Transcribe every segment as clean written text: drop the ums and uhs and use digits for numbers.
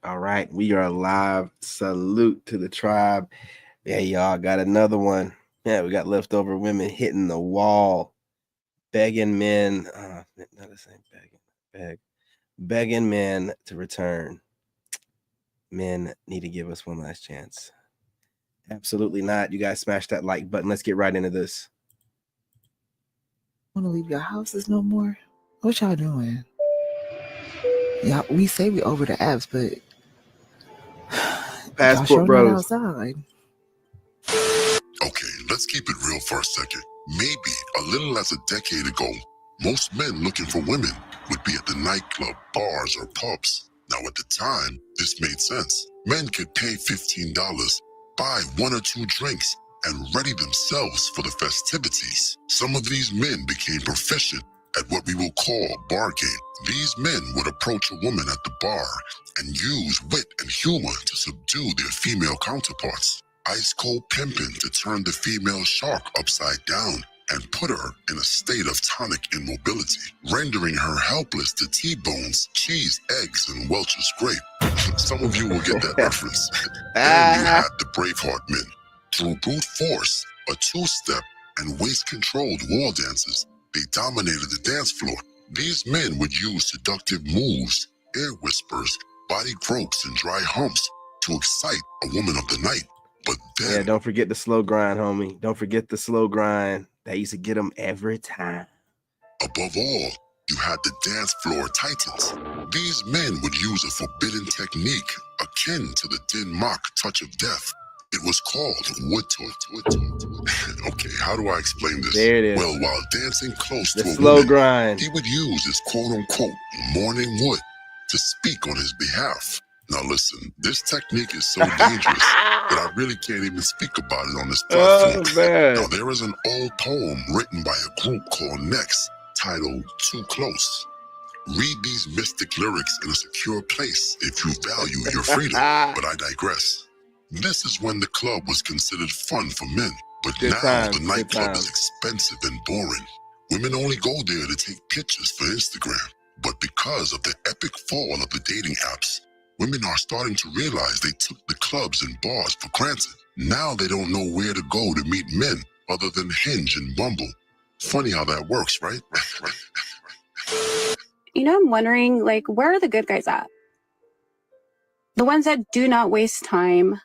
All right, we are live. Salute to the tribe. Yeah, y'all got another one. Yeah, we got leftover women hitting the wall, begging men. Not the same begging men to return. Men need to give us one last chance. Absolutely not. You guys smash that like button. Let's get right into this. Want to leave your houses no more? What y'all doing? Y'all, we say we over the apps, but Passport y'all bros. outside. Okay, let's keep it real for a second. Maybe a little as a decade ago, most men looking for women would be at the nightclub, bars, or pubs. Now at the time, this made sense. Men could pay $15, buy 1 or 2 drinks, and ready themselves for the festivities. Some of these men became proficient at what we will call bar game. These men would approach a woman at the bar and use wit and humor to subdue their female counterparts. Ice cold pimping to turn the female shark upside down and put her in a state of tonic immobility, rendering her helpless to T-bones, cheese, eggs, and Welch's grape. Some of you will get that reference. Then you had the Braveheart men. Through brute force, a two-step, and waist-controlled wall dances, they dominated the dance floor. These men would use seductive moves, air whispers, body gropes, and dry humps to excite a woman of the night. But then, yeah, don't forget the slow grind, homie. Don't forget the slow grind. That used to get them every time. Above all, you had the dance floor titans. These men would use a forbidden technique akin to the Din Mach touch of death. It was called wood talk. Okay, how do I explain this? There it is. Well, while dancing close the to a slow woman, grind. he would use his quote-unquote morning wood to speak on his behalf. Now listen, this technique is so dangerous that I really can't even speak about it on this platform. Now there is an old poem written by a group called Next, titled Too Close. Read these mystic lyrics in a secure place if you value your freedom, but I digress. This is when the club was considered fun for men, but now the nightclub is expensive and boring. Women only go there to take pictures for Instagram, but because of the epic fall of the dating apps, women are starting to realize they took the clubs and bars for granted. Now they don't know where to go to meet men other than Hinge and Bumble. Funny how that works, right? You know, I'm wondering, like, where are the good guys at? The ones that do not waste time.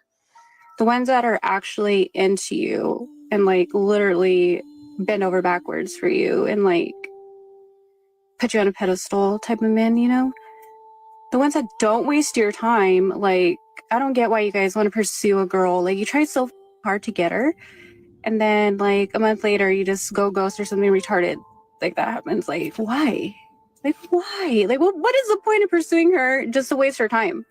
The ones that are actually into you and, like, literally bend over backwards for you and, like, put you on a pedestal type of men, you know? The ones that don't waste your time, like, I don't get why you guys want to pursue a girl. Like, you try so hard to get her, and then, like, a month later, you just go ghost or something retarded. Like, that happens. Like, why? Like, why? Like, what is the point of pursuing her just to waste her time?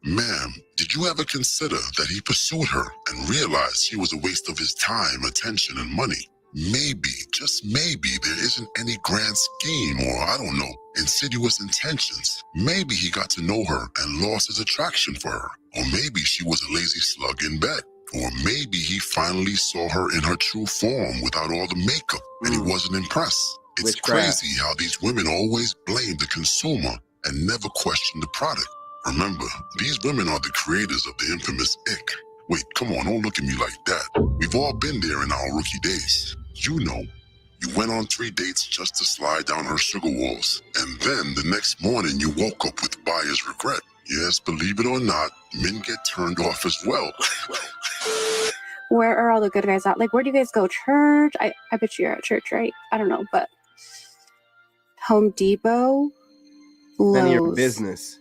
Ma'am, did you ever consider that he pursued her and realized she was a waste of his time, attention, and money? Maybe, just maybe, there isn't any grand scheme or, I don't know, insidious intentions. Maybe he got to know her and lost his attraction for her. Or maybe she was a lazy slug in bed. Or maybe he finally saw her in her true form without all the makeup and he wasn't impressed. It's crazy how these women always blame the consumer and never question the product. Remember, these women are the creators of the infamous ick. Wait, come on, don't look at me like that. We've all been there in our rookie days. You know, you went on 3 dates just to slide down her sugar walls. And then the next morning you woke up with buyer's regret. Yes, believe it or not, men get turned off as well. Where are all the good guys at? Like, where do you guys go? Church? I bet you're at church, right? I don't know, but Home Depot? None of your Lowe's. business.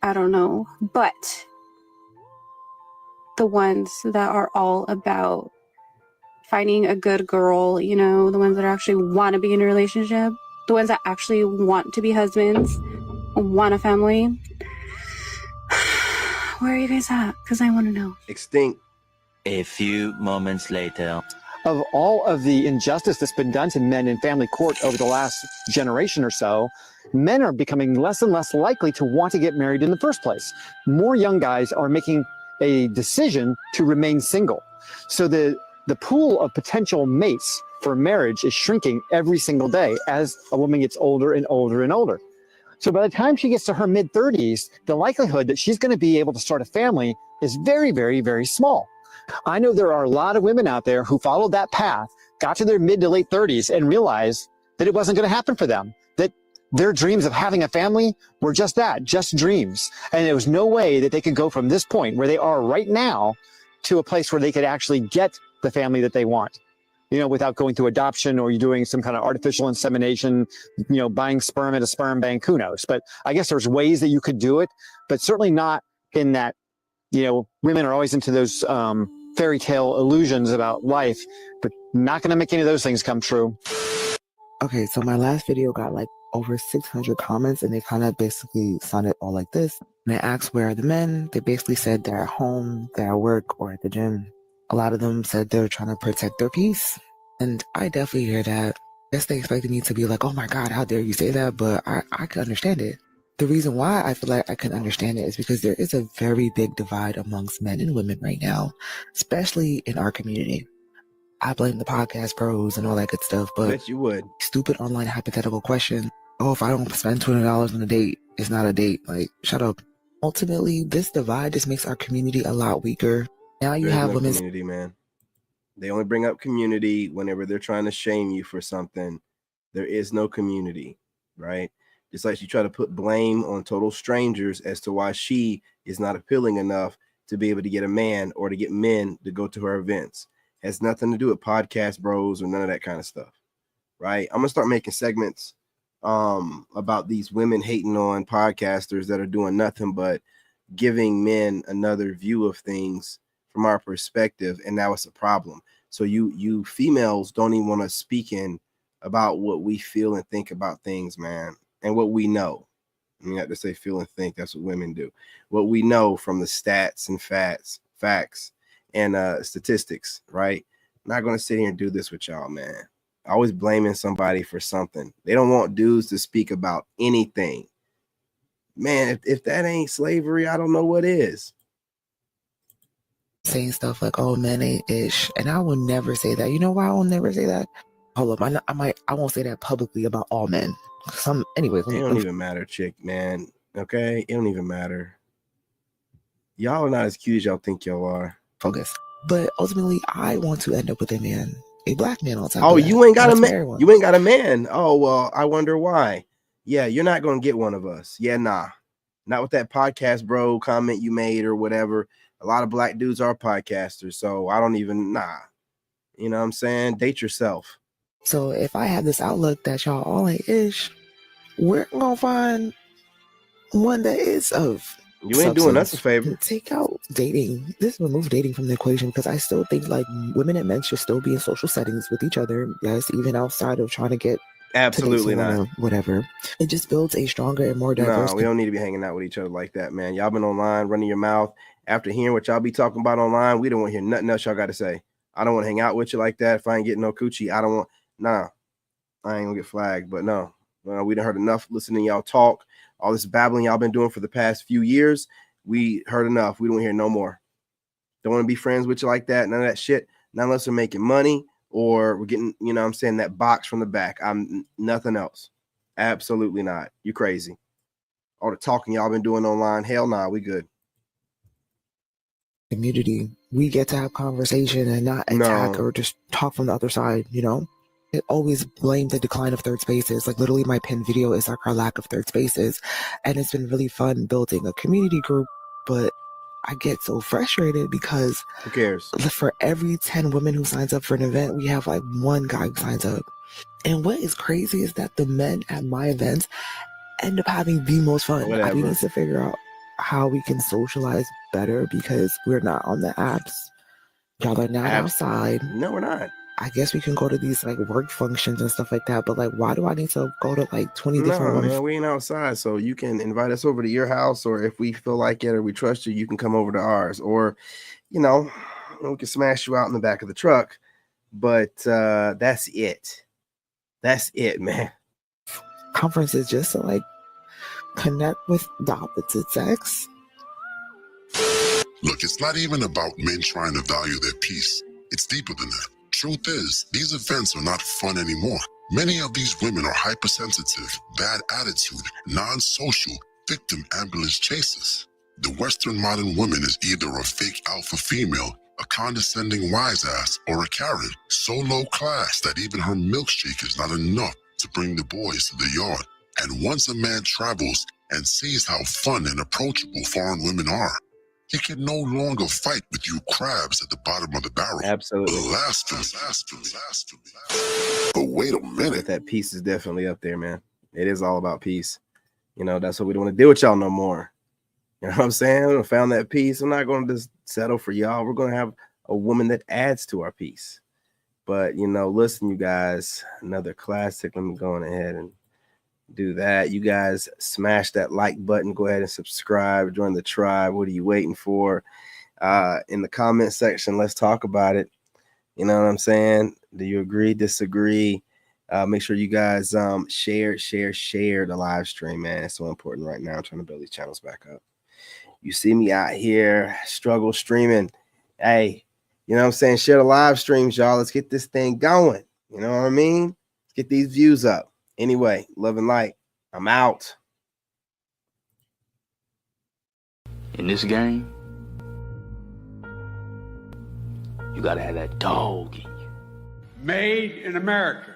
I don't know, but the ones that are all about finding a good girl, you know, the ones that actually want to be in a relationship, the ones that actually want to be husbands, want a family. Where are you guys at? Because I want to know. Extinct. A few moments later. Of all of the injustice that's been done to men in family court over the last generation or so, men are becoming less and less likely to want to get married in the first place. More young guys are making a decision to remain single. So the pool of potential mates for marriage is shrinking every single day as a woman gets older and older and older. So by the time she gets to her mid-30s, the likelihood that she's going to be able to start a family is very, very, very small. I know there are a lot of women out there who followed that path, got to their mid to late 30s, and realized that it wasn't going to happen for them, that their dreams of having a family were just that, just dreams. And there was no way that they could go from this point where they are right now to a place where they could actually get the family that they want, without going through adoption or you doing some kind of artificial insemination, buying sperm at a sperm bank, who knows. But I guess there's ways that you could do it, but certainly not in that, women are always into those fairy tale illusions about life, but not going to make any of those things come true. Okay, so my last video got like over 600 comments, and they kind of basically sounded all like this. And I asked, where are the men? They basically said they're at home, they're at work, or at the gym. A lot of them said they're trying to protect their peace. And I definitely hear that. I guess they expected me to be like, oh my God, how dare you say that? But I can understand it. The reason why I feel like I can understand it is because there is a very big divide amongst men and women right now, especially in our community. I blame the podcast bros and all that good stuff, but Bet you would. stupid online hypothetical question. Oh, if I don't spend $20 on a date, it's not a date. Like, shut up. Ultimately, this divide just makes our community a lot weaker. Now you There's have no women. community, man. They only bring up community whenever they're trying to shame you for something. There is no community, right? Just like she tried to put blame on total strangers as to why she is not appealing enough to be able to get a man or to get men to go to her events. Has nothing to do with podcast bros or none of that kind of stuff, right? I'm gonna start making segments about these women hating on podcasters that are doing nothing but giving men another view of things from our perspective, and now it's a problem. So you females don't even want to speak in about what we feel and think about things, man, and what we know. I mean, I have to say feel and think. That's what women do. What we know from the stats and facts and statistics, right? I'm not going to sit here and do this with y'all, man. Always blaming somebody for something. They don't want dudes to speak about anything. Man, if that ain't slavery, I don't know what is. saying stuff like, oh, men ain't ish. And I will never say that. You know why I will never say that? Hold up. I won't say that publicly about all men. Anyways, It don't even matter, chick, man. Okay? It don't even matter. Y'all are not as cute as y'all think y'all are. focus. But ultimately, I want to end up with a man, a black man on top. Oh, of that. you ain't got a Let's man. marry one. You ain't got a man. Oh, well, I wonder why. Yeah, you're not going to get one of us. Yeah, nah. Not with that podcast bro comment you made or whatever. A lot of black dudes are podcasters, so I don't even, nah. You know what I'm saying? Date yourself. So if I have this outlook that y'all all ain't ish, we're gonna find one that is of You ain't doing us a substance. favor. Take out dating. This remove dating from the equation because I still think like women and men should still be in social settings with each other. Yes, even outside of trying to get Absolutely to date not. someone or whatever. It just builds a stronger and more diverse. No, we don't need to be hanging out with each other like that, man. Y'all been online running your mouth. After hearing what y'all be talking about online, we don't want to hear nothing else y'all got to say. I don't want to hang out with you like that. If I ain't getting no coochie, I don't want. Nah, I ain't gonna get flagged. But no, we done heard enough listening to y'all talk. All this babbling y'all been doing for the past few years. We heard enough. We don't hear no more. Don't want to be friends with you like that. None of that shit. Not unless we're making money or we're getting, you know what I'm saying, that box from the back. I'm nothing else. Absolutely not. You crazy. All the talking y'all been doing online. Hell nah, we good. community. We get to have conversation and not attack No. or just talk from the other side, you know? It always blame the decline of third spaces. Like literally my pinned video is like our lack of third spaces. And it's been really fun building a community group, but I get so frustrated because Who cares? for every 10 women who signs up for an event, we have like one guy who signs up. And what is crazy is that the men at my events end up having the most fun. Whatever. We need to figure out how we can socialize better because we're not on the apps. Y'all are not outside. No, we're not. I guess we can go to these like work functions and stuff like that, but like why do I need to go to like 20 different No, ones? man, we ain't outside. So you can invite us over to your house, or if we feel like it or we trust you, you can come over to ours. Or, you know, we can smash you out in the back of the truck. But that's it. That's it, man. Conferences just to like connect with the opposite sex. Look, it's not even about men trying to value their peace. It's deeper than that. Truth is, these events are not fun anymore. Many of these women are hypersensitive, bad attitude, non-social, victim ambulance chasers. The Western modern woman is either a fake alpha female, a condescending wise ass, or a Karen, so low class that even her milkshake is not enough to bring the boys to the yard. And once a man travels and sees how fun and approachable foreign women are, he can no longer fight with you crabs at the bottom of the barrel. Absolutely. Blasphemy. But wait a But minute. that peace is definitely up there, man. It is all about peace. You know, that's what we don't want to deal with y'all no more. You know what I'm saying? We found that peace. I'm not going to just settle for y'all. We're going to have a woman that adds to our peace. But, you know, listen, you guys, another classic. Let me go on ahead and do that. You guys smash that like button. Go ahead and subscribe. Join the tribe. What are you waiting for? In the comment section, let's talk about it. You know what I'm saying? Do you agree, disagree? Make sure you guys share the live stream, man. It's so important right now. I'm trying to build these channels back up. You see me out here struggle streaming. Hey, you know what I'm saying? Share the live streams, y'all. Let's get this thing going. You know what I mean? Let's get these views up. Anyway, love and light. I'm out. In this game, you gotta have that dog in you. Made in America.